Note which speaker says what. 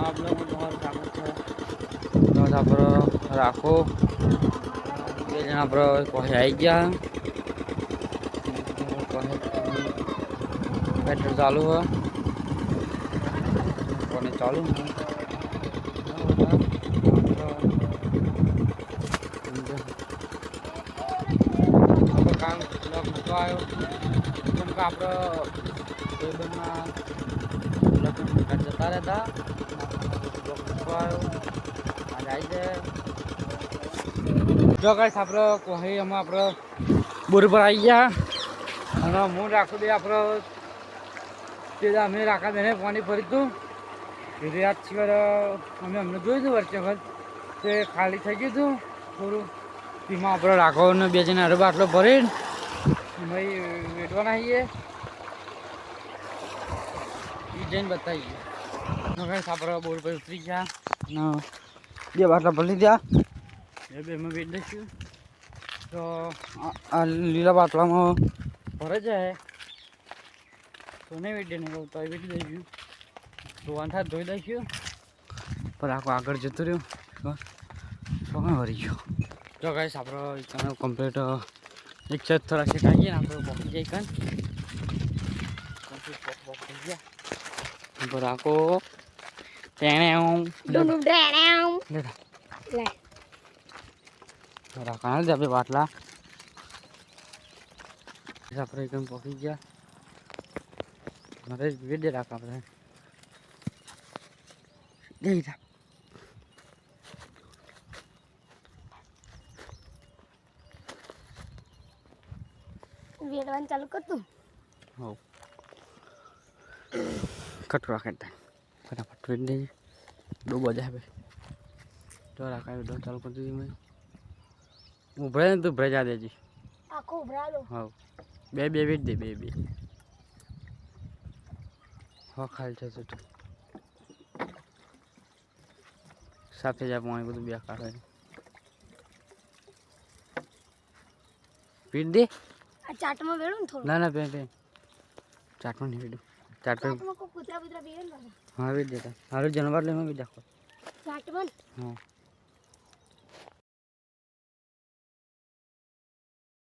Speaker 1: आप लोग તમારું સ્વાગત છે તો આપણો રાખો બે જણા આપણો કોઈ આવી ગયા पेट्रोल चालू है कोने चालू है काम ब्लॉक नतो आयो केम के आपणे भाईबंधना ब्लॉक जता रहता ब्लॉक नतो आयो आज आई जाए जो गाइस आपणे कोही हम आपणे बोर पर आई गया અને હું રાખું દે આપણો તે અમે રાખા બેને પાણી ભરી હતું યાદ સિવાય અમે અમને જોયું હતું વચ્ચે વખત તે ખાલી થઈ ગયું હતું થોડું તેમાં આપણે રાખો ને બે જણા અરે બાટલો ભરીને ભાઈ વેટવાના આવીએ એ જઈને બતાવીએ આપણે બોર પર ઉતરી ગયા ને બે બાટલા ભરી ગયા એ બે અમે વેચ દઈશું તો આ લીલા બાટલામાં ભરે જાય તો નહીં વેટી નહીં તો વેટી દઈશું ધોવાનું થાય ધોઈ દઈશું પણ આખું આગળ જતું રહ્યું તો ભરી ગયો જો ગાઈસ આપણે કમ્પ્લીટ એક છે થોડા છે કાઢીએ ને આપણે પહોંચી જઈએ કાન પહોંચી ગયા પર આખો તેણે રાખા જ આપણે બાટલા આપણે એકદમ પહોંચી ગયા મારે વેડે રાખ આપણે જઈ રાખ
Speaker 2: વેડવાનું ચાલુ કરતું
Speaker 1: હો કટરા કરતા ફટાફટ વેડ દે દો બજા હવે તો રાખા વેડો ચાલુ કરી દીધી મેં ઉભરે ને તું ભરેજા દેજી
Speaker 2: આખો ઉભરાલો
Speaker 1: હા બે બે વેટ દે બે બે હા ખાલી થશે તું સાથે જાય પાણી બધું બે કાઢે પીટ દે
Speaker 2: આ ચાટમાં વેડું ને થોડું
Speaker 1: ના ના બે બે ચાટમાં નહીં વેડું ચાટમાં
Speaker 2: ચાટમાં કોઈ કૂતરા બુતરા બેરે ને
Speaker 1: હા વેટ દેતા હારું જનવાર લેમાં બી રાખો
Speaker 2: ચાટમાં
Speaker 1: હા